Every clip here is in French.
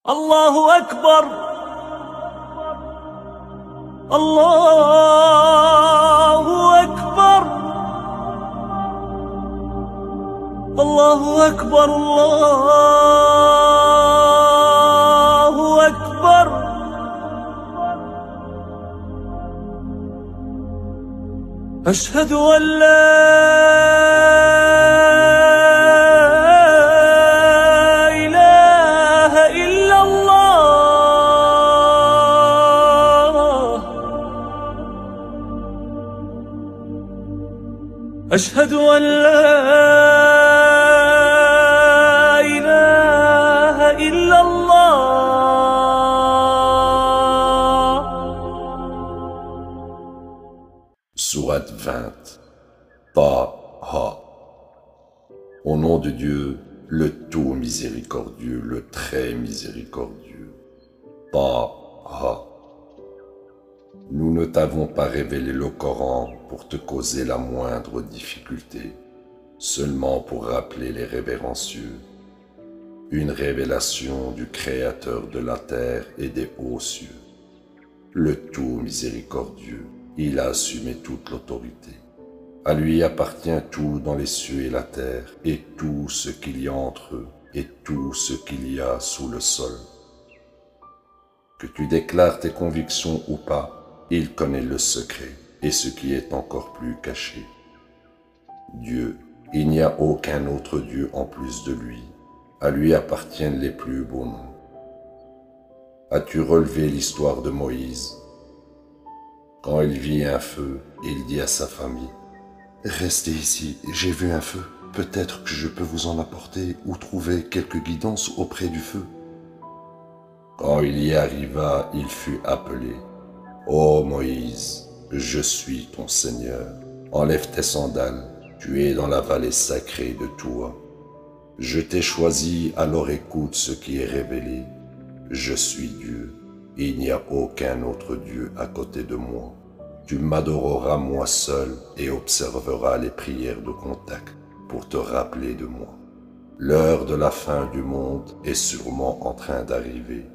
الله أكبر. الله أكبر. الله أكبر. الله أكبر. أشهد أن لا إله إلا الله. أشهد أن لا إله إلا الله. Sourate 20. Taha. Au nom de Dieu, le tout miséricordieux, le très miséricordieux. Taha. Nous ne t'avons pas révélé le Coran pour te causer la moindre difficulté, seulement pour rappeler les révérencieux. Une révélation du Créateur de la terre et des hauts cieux. Le tout miséricordieux, il a assumé toute l'autorité. À lui appartient tout dans les cieux et la terre, et tout ce qu'il y a entre eux, et tout ce qu'il y a sous le sol. Que tu déclares tes convictions ou pas, il connaît le secret et ce qui est encore plus caché. Dieu, il n'y a aucun autre Dieu en plus de lui. À lui appartiennent les plus beaux noms. As-tu relevé l'histoire de Moïse? Quand il vit un feu, il dit à sa famille: « Restez ici, j'ai vu un feu. Peut-être que je peux vous en apporter ou trouver quelque guidance auprès du feu. » Quand il y arriva, il fut appelé: « Ô Moïse, je suis ton Seigneur. Enlève tes sandales, tu es dans la vallée sacrée de Toua. Je t'ai choisi, alors écoute ce qui est révélé. Je suis Dieu. Il n'y a aucun autre Dieu à côté de moi. Tu m'adoreras moi seul et observeras les prières de contact pour te rappeler de moi. L'heure de la fin du monde est sûrement en train d'arriver.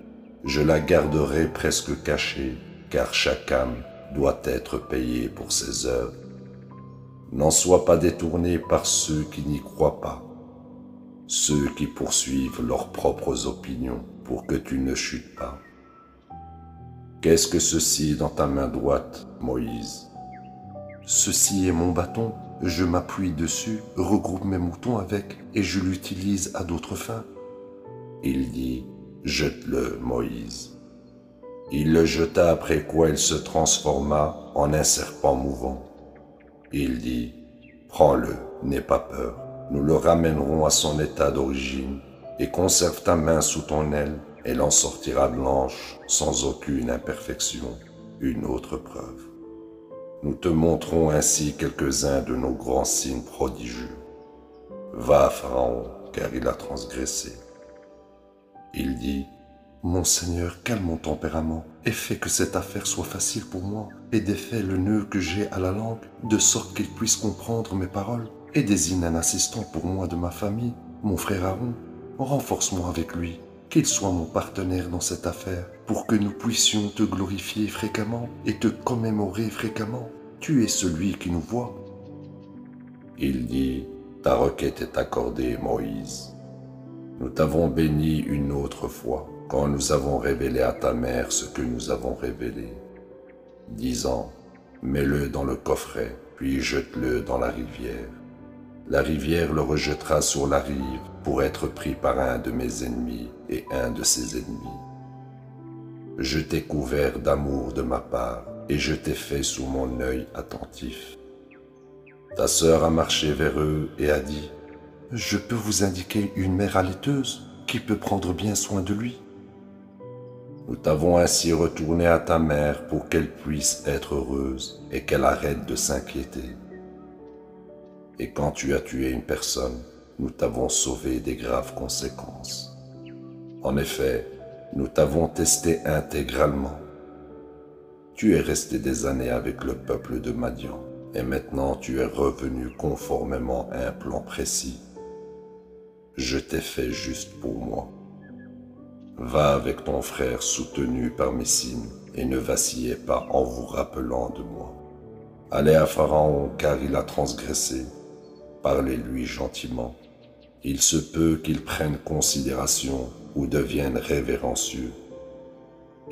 Je la garderai presque cachée, car chaque âme doit être payée pour ses œuvres. N'en sois pas détourné par ceux qui n'y croient pas, ceux qui poursuivent leurs propres opinions pour que tu ne chutes pas. Qu'est-ce que ceci dans ta main droite, Moïse? Ceci est mon bâton, je m'appuie dessus, regroupe mes moutons avec et je l'utilise à d'autres fins. Il dit: jette-le, Moïse. Il le jeta, après quoi il se transforma en un serpent mouvant. Il dit: prends-le, n'aie pas peur, nous le ramènerons à son état d'origine, et conserve ta main sous ton aile, elle en sortira blanche, sans aucune imperfection, une autre preuve. Nous te montrons ainsi quelques-uns de nos grands signes prodigieux. Va à Pharaon, car il a transgressé. Il dit: mon Seigneur, calme mon tempérament et fais que cette affaire soit facile pour moi, et défais le nœud que j'ai à la langue, de sorte qu'il puisse comprendre mes paroles, et désigne un assistant pour moi de ma famille, mon frère Aaron. Renforce-moi avec lui, qu'il soit mon partenaire dans cette affaire, pour que nous puissions te glorifier fréquemment et te commémorer fréquemment. Tu es celui qui nous voit. Il dit: ta requête est accordée, Moïse. Nous t'avons béni une autre fois, quand nous avons révélé à ta mère ce que nous avons révélé, disant: mets-le dans le coffret, puis jette-le dans la rivière. La rivière le rejettera sur la rive pour être pris par un de mes ennemis et un de ses ennemis. Je t'ai couvert d'amour de ma part et je t'ai fait sous mon œil attentif. Ta sœur a marché vers eux et a dit: je peux vous indiquer une mère allaiteuse qui peut prendre bien soin de lui. Nous t'avons ainsi retourné à ta mère pour qu'elle puisse être heureuse et qu'elle arrête de s'inquiéter. Et quand tu as tué une personne, nous t'avons sauvé des graves conséquences. En effet, nous t'avons testé intégralement. Tu es resté des années avec le peuple de Madian, et maintenant tu es revenu conformément à un plan précis. Je t'ai fait juste pour moi. Va avec ton frère soutenu par mes signes, et ne vacillez pas en vous rappelant de moi. Allez à Pharaon, car il a transgressé. Parlez-lui gentiment. Il se peut qu'il prenne considération ou devienne révérencieux.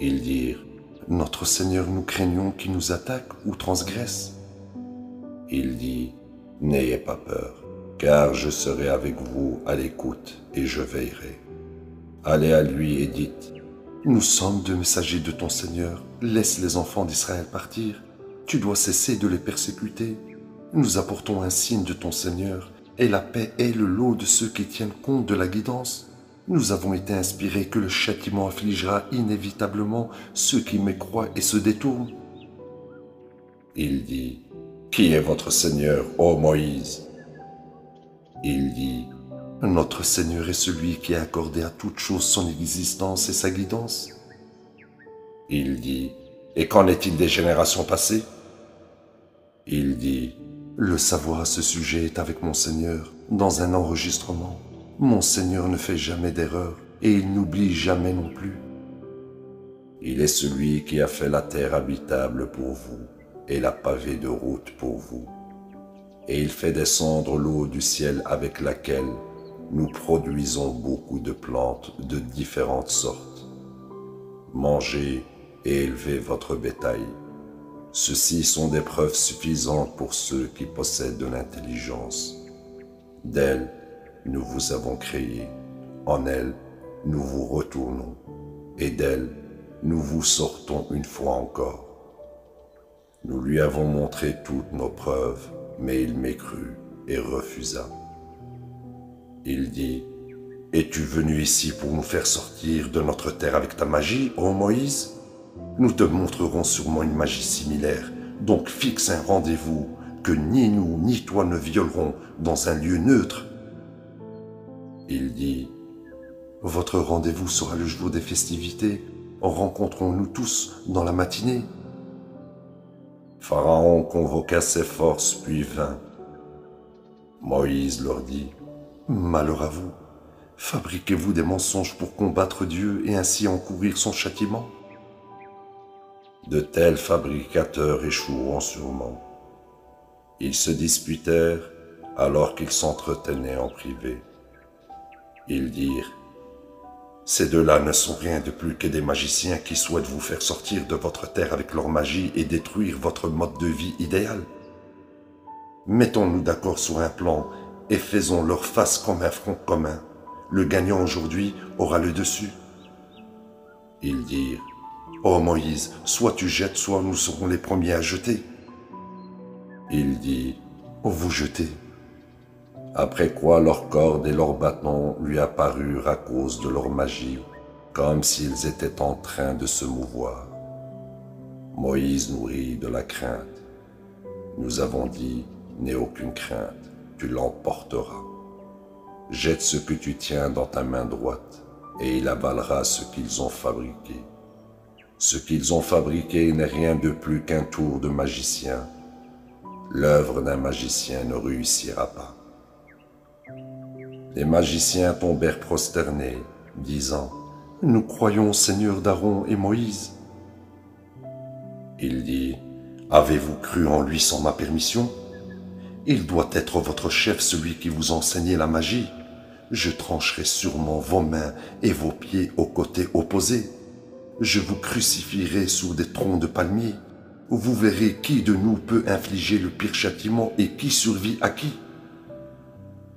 Ils dirent, « Notre Seigneur, nous craignons qu'il nous attaque ou transgresse. » Il dit, « N'ayez pas peur, car je serai avec vous à l'écoute et je veillerai. Allez à lui et dites, « Nous sommes deux messagers de ton Seigneur, laisse les enfants d'Israël partir. Tu dois cesser de les persécuter. Nous apportons un signe de ton Seigneur, et la paix est le lot de ceux qui tiennent compte de la guidance. Nous avons été inspirés que le châtiment affligera inévitablement ceux qui mécroient et se détournent. » Il dit, « Qui est votre Seigneur, ô Moïse ?» Il dit, « Notre Seigneur est celui qui a accordé à toute chose son existence et sa guidance. » Il dit, « Et qu'en est-il des générations passées ?» Il dit, « Le savoir à ce sujet est avec mon Seigneur, dans un enregistrement. Mon Seigneur ne fait jamais d'erreur, et il n'oublie jamais non plus. Il est celui qui a fait la terre habitable pour vous, et la pavée de route pour vous. Et il fait descendre l'eau du ciel avec laquelle nous produisons beaucoup de plantes de différentes sortes. Mangez et élevez votre bétail. Ceux-ci sont des preuves suffisantes pour ceux qui possèdent de l'intelligence. D'elle, nous vous avons créé. En elle, nous vous retournons. Et d'elle, nous vous sortons une fois encore. Nous lui avons montré toutes nos preuves, mais il mécrut et refusa. Il dit, « Es-tu venu ici pour nous faire sortir de notre terre avec ta magie, ô Moïse ? Nous te montrerons sûrement une magie similaire, donc fixe un rendez-vous que ni nous ni toi ne violerons dans un lieu neutre. » Il dit, « Votre rendez-vous sera le jour des festivités, rencontrons-nous tous dans la matinée. » Pharaon convoqua ses forces puis vint. Moïse leur dit, « Malheur à vous, fabriquez-vous des mensonges pour combattre Dieu et ainsi encourir son châtiment? De tels fabricateurs échoueront sûrement. » Ils se disputèrent alors qu'ils s'entretenaient en privé. Ils dirent, « Ces deux-là ne sont rien de plus que des magiciens qui souhaitent vous faire sortir de votre terre avec leur magie et détruire votre mode de vie idéal. Mettons-nous d'accord sur un plan et faisons leur face comme un front commun. Le gagnant aujourd'hui aura le dessus. » Ils dirent, « Ô Moïse, soit tu jettes, soit nous serons les premiers à jeter. » Il dit, « Vous jetez. » Après quoi leurs cordes et leurs bâtons lui apparurent à cause de leur magie, comme s'ils étaient en train de se mouvoir. Moïse nourrit de la crainte. Nous avons dit, n'aie aucune crainte, tu l'emporteras. Jette ce que tu tiens dans ta main droite, et il avalera ce qu'ils ont fabriqué. Ce qu'ils ont fabriqué n'est rien de plus qu'un tour de magicien. L'œuvre d'un magicien ne réussira pas. Les magiciens tombèrent prosternés, disant, « Nous croyons au Seigneur d'Aaron et Moïse. » Il dit, « Avez-vous cru en lui sans ma permission? Il doit être votre chef, celui qui vous enseignait la magie. Je trancherai sûrement vos mains et vos pieds aux côtés opposés. Je vous crucifierai sous des troncs de palmiers. Vous verrez qui de nous peut infliger le pire châtiment et qui survit à qui. »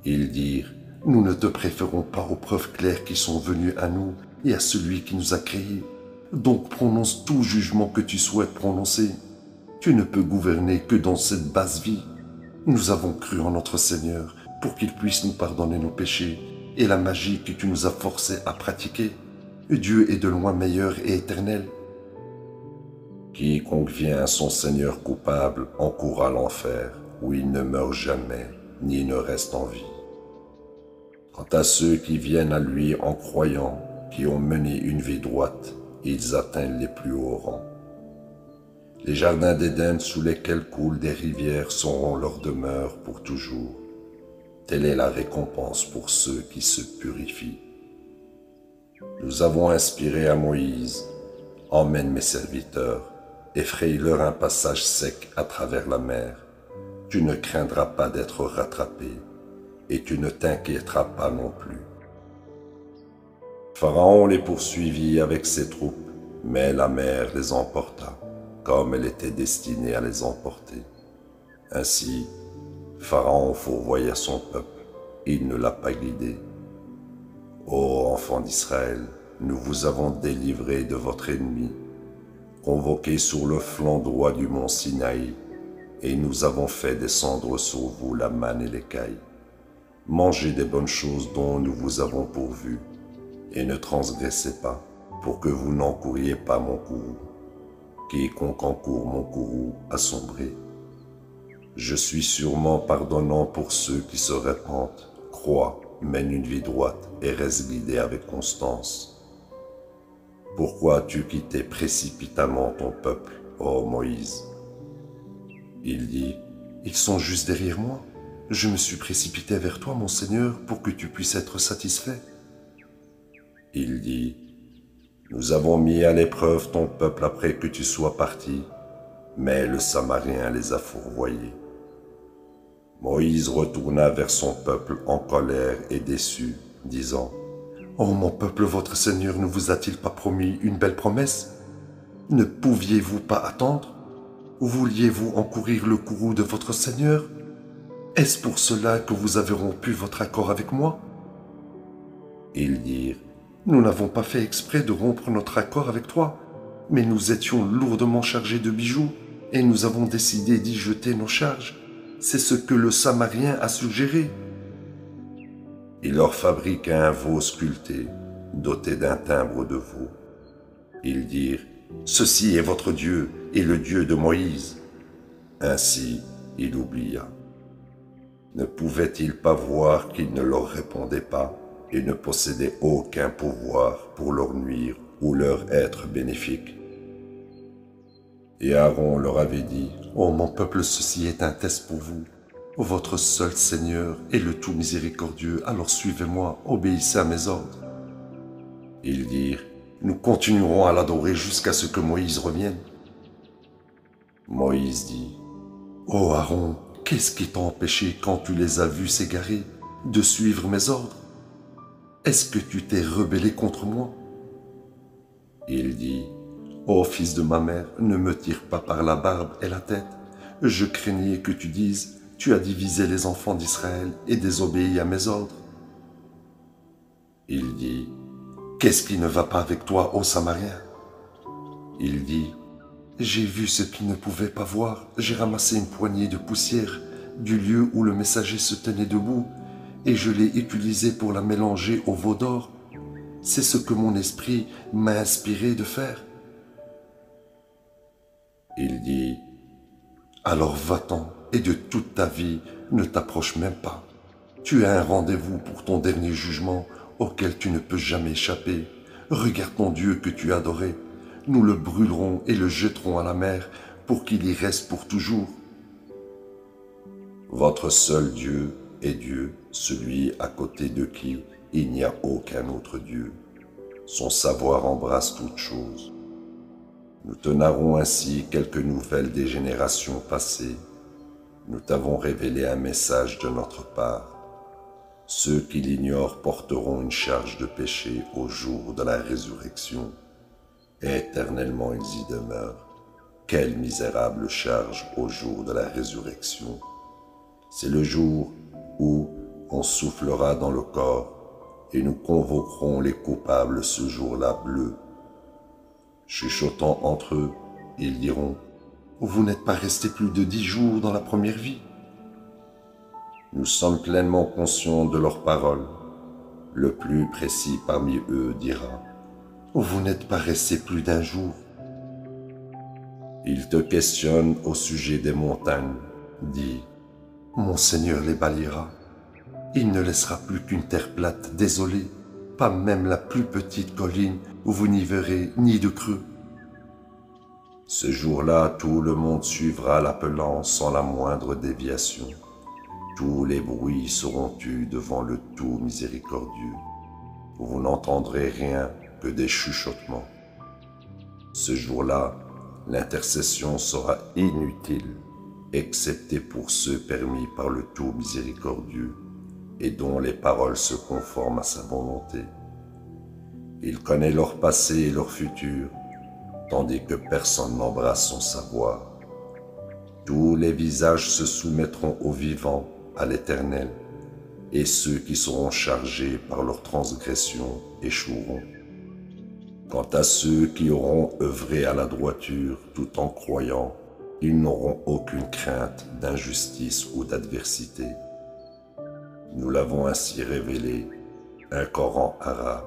Ils dirent, « Nous ne te préférons pas aux preuves claires qui sont venues à nous et à celui qui nous a créés. Donc prononce tout jugement que tu souhaites prononcer. Tu ne peux gouverner que dans cette basse vie. Nous avons cru en notre Seigneur pour qu'il puisse nous pardonner nos péchés et la magie que tu nous as forcés à pratiquer. Dieu est de loin meilleur et éternel. Quiconque vient à son Seigneur coupable encourra l'enfer, où il ne meurt jamais, ni ne reste en vie. Quant à ceux qui viennent à lui en croyant, qui ont mené une vie droite, ils atteignent les plus hauts rangs. Les jardins d'Éden sous lesquels coulent des rivières seront leur demeure pour toujours. Telle est la récompense pour ceux qui se purifient. Nous avons inspiré à Moïse, emmène mes serviteurs, effraie-leur un passage sec à travers la mer. Tu ne craindras pas d'être rattrapé, et tu ne t'inquiéteras pas non plus. Pharaon les poursuivit avec ses troupes, mais la mer les emporta, comme elle était destinée à les emporter. Ainsi, Pharaon fourvoya son peuple, il ne l'a pas guidé. Ô enfants d'Israël, nous vous avons délivrés de votre ennemi, convoqués sur le flanc droit du mont Sinaï, et nous avons fait descendre sur vous la manne et l'écaille. Mangez des bonnes choses dont nous vous avons pourvu, et ne transgressez pas, pour que vous n'encouriez pas mon courroux. Quiconque encourt mon courroux a sombré. Je suis sûrement pardonnant pour ceux qui se répandent, croient, mènent une vie droite et restent guidés avec constance. Pourquoi as-tu quitté précipitamment ton peuple, ô Moïse? Il dit, ils sont juste derrière moi. Je me suis précipité vers toi, mon Seigneur, pour que tu puisses être satisfait. Il dit, nous avons mis à l'épreuve ton peuple après que tu sois parti, mais le Samarien les a fourvoyés. Moïse retourna vers son peuple en colère et déçu, disant, ô mon peuple, votre Seigneur ne vous a-t-il pas promis une belle promesse? Ne pouviez-vous pas attendre? Vouliez-vous encourir le courroux de votre Seigneur? Est-ce pour cela que vous avez rompu votre accord avec moi? Ils dirent, nous n'avons pas fait exprès de rompre notre accord avec toi, mais nous étions lourdement chargés de bijoux et nous avons décidé d'y jeter nos charges. C'est ce que le Samarien a suggéré. Il leur fabriqua un veau sculpté, doté d'un timbre de veau. Ils dirent, ceci est votre Dieu et le Dieu de Moïse. Ainsi, il oublia. Ne pouvait-il pas voir qu'il ne leur répondait pas et ne possédait aucun pouvoir pour leur nuire ou leur être bénéfique? Et Aaron leur avait dit, ô mon peuple, ceci est un test pour vous. Votre seul Seigneur est le tout miséricordieux, alors suivez-moi, obéissez à mes ordres. Ils dirent, nous continuerons à l'adorer jusqu'à ce que Moïse revienne. Moïse dit, ô Aaron, qu'est-ce qui t'a empêché quand tu les as vus s'égarer de suivre mes ordres? Est-ce que tu t'es rebellé contre moi? Il dit, ô fils de ma mère, ne me tire pas par la barbe et la tête. Je craignais que tu dises, tu as divisé les enfants d'Israël et désobéi à mes ordres. Il dit, qu'est-ce qui ne va pas avec toi, ô Samarien? Il dit, j'ai vu ce qu'il ne pouvait pas voir. J'ai ramassé une poignée de poussière du lieu où le messager se tenait debout et je l'ai utilisée pour la mélanger au veau d'or. C'est ce que mon esprit m'a inspiré de faire. Il dit, alors va-t'en et de toute ta vie ne t'approche même pas. Tu as un rendez-vous pour ton dernier jugement auquel tu ne peux jamais échapper. Regarde ton Dieu que tu adorais. Nous le brûlerons et le jetterons à la mer pour qu'il y reste pour toujours. Votre seul Dieu est Dieu, celui à côté de qui il n'y a aucun autre Dieu. Son savoir embrasse toutes choses. Nous te narrons ainsi quelques nouvelles des générations passées. Nous t'avons révélé un message de notre part. Ceux qui l'ignorent porteront une charge de péché au jour de la résurrection. Éternellement ils y demeurent. Quelle misérable charge au jour de la résurrection! C'est le jour où on soufflera dans le corps et nous convoquerons les coupables ce jour-là bleu. Chuchotant entre eux, ils diront, « Vous n'êtes pas restés plus de 10 jours dans la première vie ?» Nous sommes pleinement conscients de leurs paroles. Le plus précis parmi eux dira, « Vous n'êtes pas restés plus d'1 jour. » Ils te questionnent au sujet des montagnes. Dis, « Mon Seigneur les balayera. Il ne laissera plus qu'une terre plate, désolée, pas même la plus petite colline où vous n'y verrez ni de creux. » Ce jour-là, tout le monde suivra l'appelant sans la moindre déviation. Tous les bruits seront tus devant le tout miséricordieux. vous n'entendrez rien que des chuchotements. Ce jour-là, l'intercession sera inutile, excepté pour ceux permis par le Tout miséricordieux et dont les paroles se conforment à sa volonté. Il connaît leur passé et leur futur, tandis que personne n'embrasse son savoir. Tous les visages se soumettront au vivant, à l'Éternel, et ceux qui seront chargés par leur transgression échoueront. Quant à ceux qui auront œuvré à la droiture tout en croyant, ils n'auront aucune crainte d'injustice ou d'adversité. Nous l'avons ainsi révélé, un Coran arabe,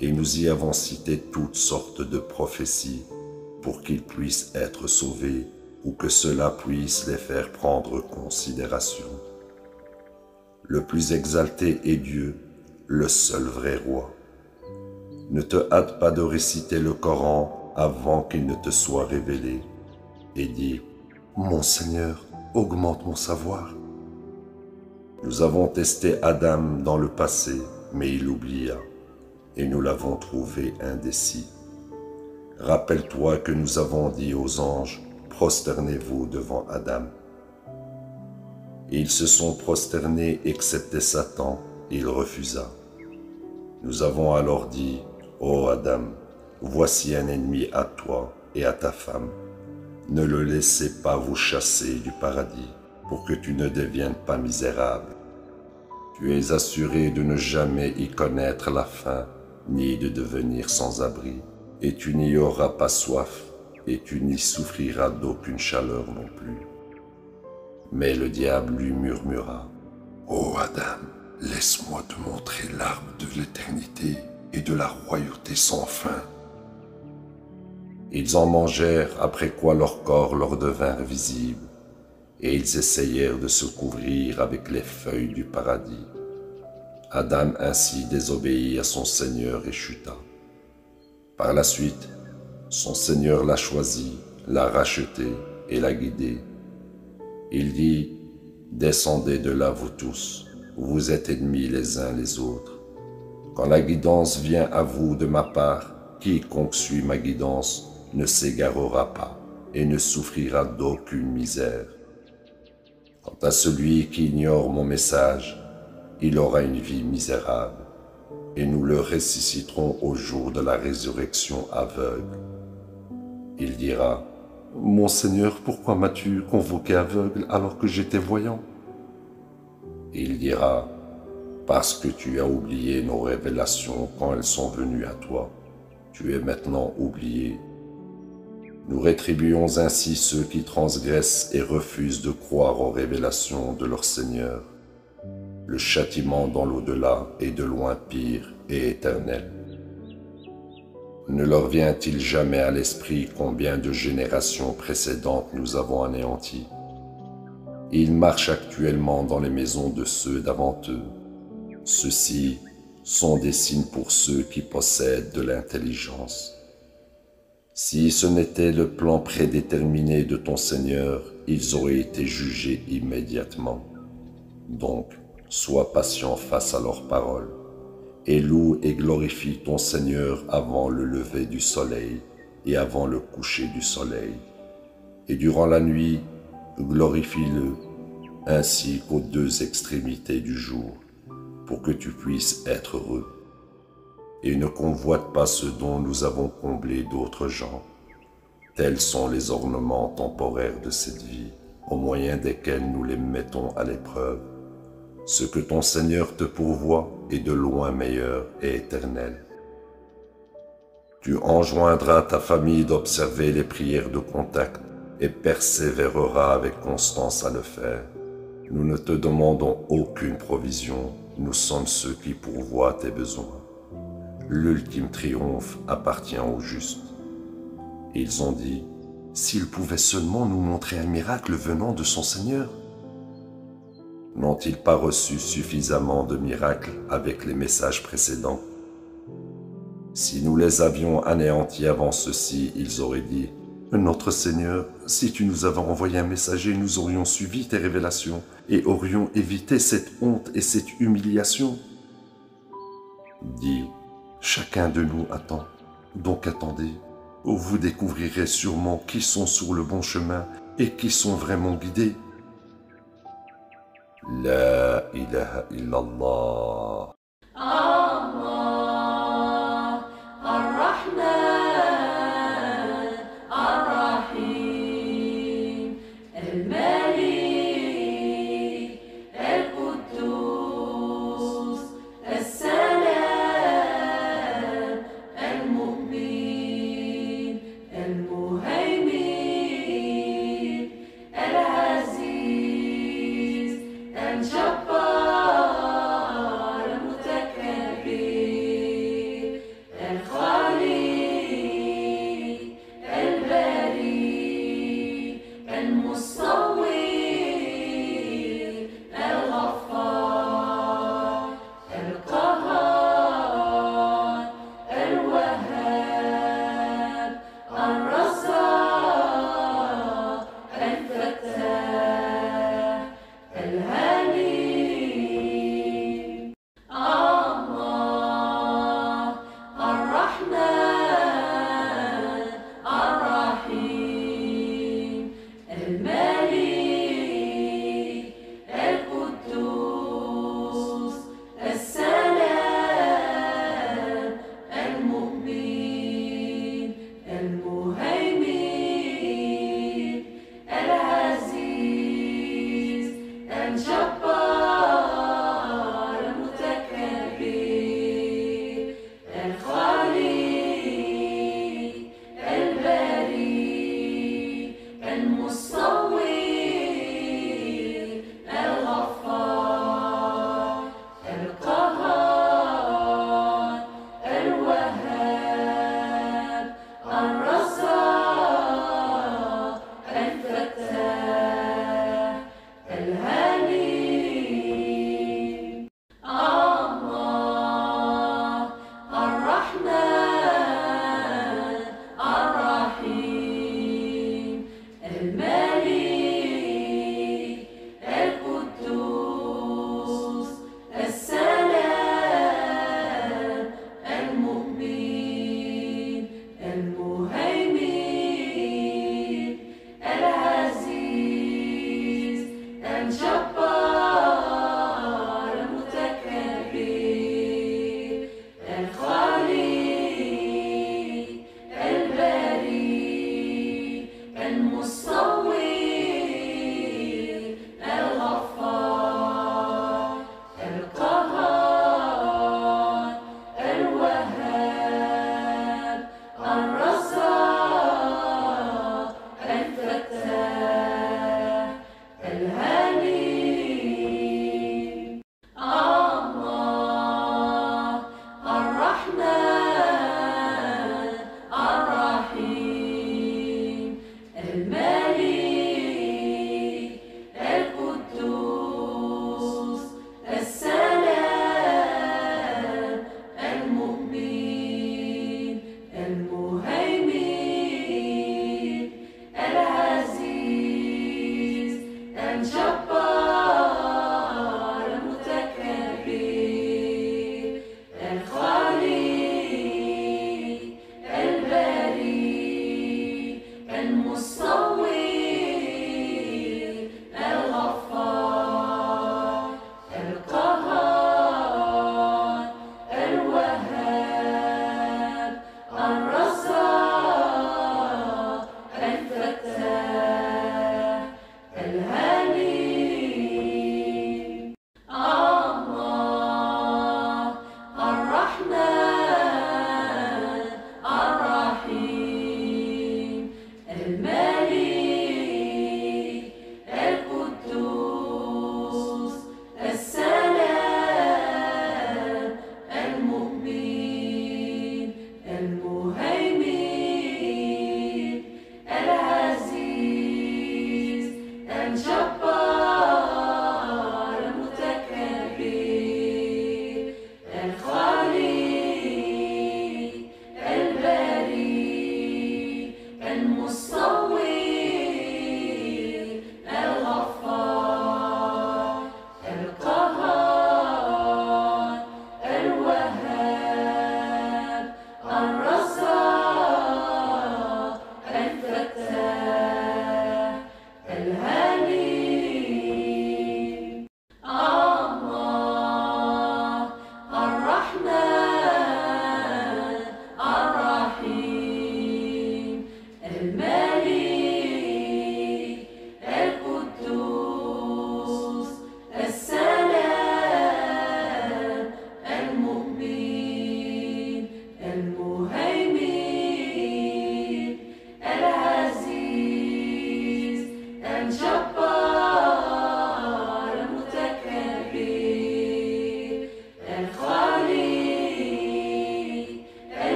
et nous y avons cité toutes sortes de prophéties pour qu'ils puissent être sauvés ou que cela puisse les faire prendre considération. Le plus exalté est Dieu, le seul vrai roi. Ne te hâte pas de réciter le Coran avant qu'il ne te soit révélé, et dis « Mon Seigneur, augmente mon savoir ». Nous avons testé Adam dans le passé, mais il oublia, et nous l'avons trouvé indécis. Rappelle-toi que nous avons dit aux anges « Prosternez-vous devant Adam ». Ils se sont prosternés excepté Satan, il refusa. Nous avons alors dit « Ô Adam, voici un ennemi à toi et à ta femme. Ne le laissez pas vous chasser du paradis, pour que tu ne deviennes pas misérable. Tu es assuré de ne jamais y connaître la faim, ni de devenir sans abri, et tu n'y auras pas soif, et tu n'y souffriras d'aucune chaleur non plus. » Mais le diable lui murmura, « Ô Adam, laisse-moi te montrer l'arbre de l'éternité et de la royauté sans fin. » Ils en mangèrent, après quoi leurs corps leur devinrent visibles, et ils essayèrent de se couvrir avec les feuilles du paradis. Adam ainsi désobéit à son Seigneur et chuta. Par la suite, son Seigneur l'a choisi, l'a racheté et l'a guidé. Il dit, « Descendez de là vous tous, vous êtes ennemis les uns les autres. Quand la guidance vient à vous de ma part, quiconque suit ma guidance ne s'égarera pas et ne souffrira d'aucune misère. Quant à celui qui ignore mon message, il aura une vie misérable, et nous le ressusciterons au jour de la résurrection aveugle. Il dira, « Mon Seigneur, pourquoi m'as-tu convoqué aveugle alors que j'étais voyant ?» Il dira, « Parce que tu as oublié nos révélations quand elles sont venues à toi. Tu es maintenant oublié. » Nous rétribuons ainsi ceux qui transgressent et refusent de croire aux révélations de leur Seigneur. Le châtiment dans l'au-delà est de loin pire et éternel. Ne leur vient-il jamais à l'esprit combien de générations précédentes nous avons anéantis? Ils marchent actuellement dans les maisons de ceux d'avant eux. Ceux-ci sont des signes pour ceux qui possèdent de l'intelligence. Si ce n'était le plan prédéterminé de ton Seigneur, ils auraient été jugés immédiatement. Donc, sois patient face à leurs paroles, et loue et glorifie ton Seigneur avant le lever du soleil et avant le coucher du soleil. Et durant la nuit, glorifie-le, ainsi qu'aux deux extrémités du jour, pour que tu puisses être heureux. Et ne convoite pas ce dont nous avons comblé d'autres gens. Tels sont les ornements temporaires de cette vie, au moyen desquels nous les mettons à l'épreuve. Ce que ton Seigneur te pourvoit est de loin meilleur et éternel. Tu enjoindras ta famille d'observer les prières de contact et persévéreras avec constance à le faire. Nous ne te demandons aucune provision, nous sommes ceux qui pourvoient tes besoins. L'ultime triomphe appartient aux justes. Ils ont dit, « S'il pouvait seulement nous montrer un miracle venant de son Seigneur !» N'ont-ils pas reçu suffisamment de miracles avec les messages précédents? Si nous les avions anéantis avant ceci, ils auraient dit, « Notre Seigneur, si tu nous avais envoyé un messager, nous aurions suivi tes révélations et aurions évité cette honte et cette humiliation. » dit, chacun de nous attend, donc attendez, ou vous découvrirez sûrement qui sont sur le bon chemin et qui sont vraiment guidés. La ilaha illallah. الله الرحمن الرحيم الملك القدوس السلام المؤمن المهيمن العزيز الجبار المتعال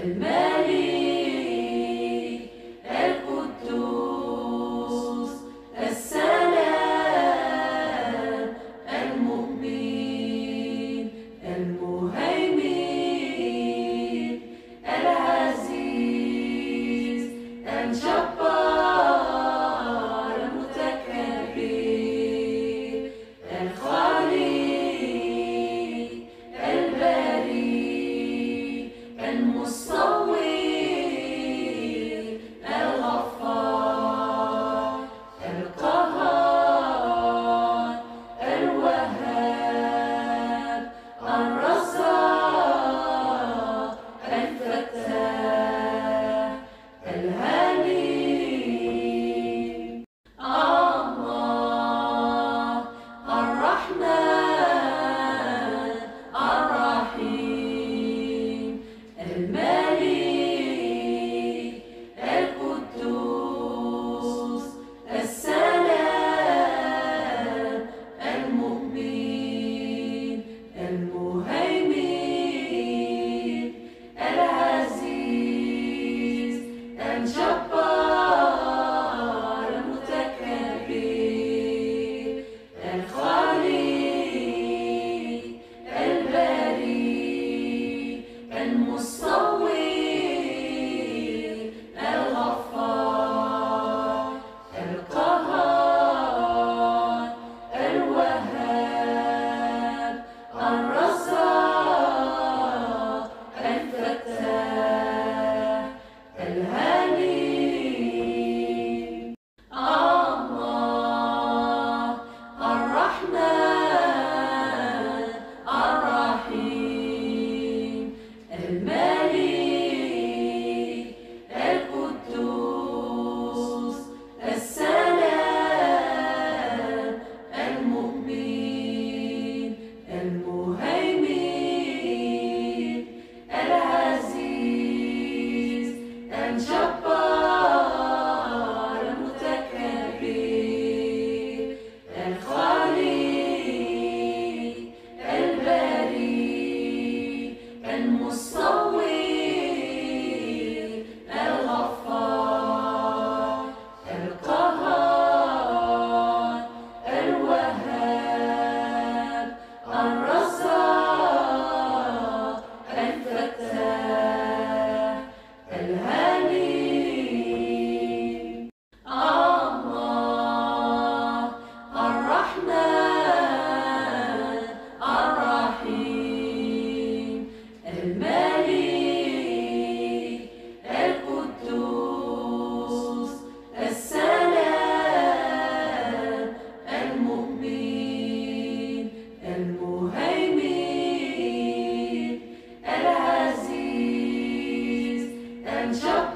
الملك القدوس السلام المؤمن المهيمن العزيز الجبار المتكبر الخالق البريء المصور الغفار القهار الوهاب الرزاق الفتاح الهادي الله الرحمن الرحيم الملك القدوس السلام المؤمن المهيمن العزيز الجبار المتكبر الخالق البريء المصور الغفار القهار الوهاب الرزاق الفتاح الهادي الله الرحمن الرحيم الملك القدوس السلام المؤمن المهيمن العزيز الجبار المتكبر الخالق البريء المصور الغفار القهار الوهاب الرزاق الفتاح الهادي الله الرحمن الرحيم الملك القدوس السلام المؤمن المهيمن العزيز الجبار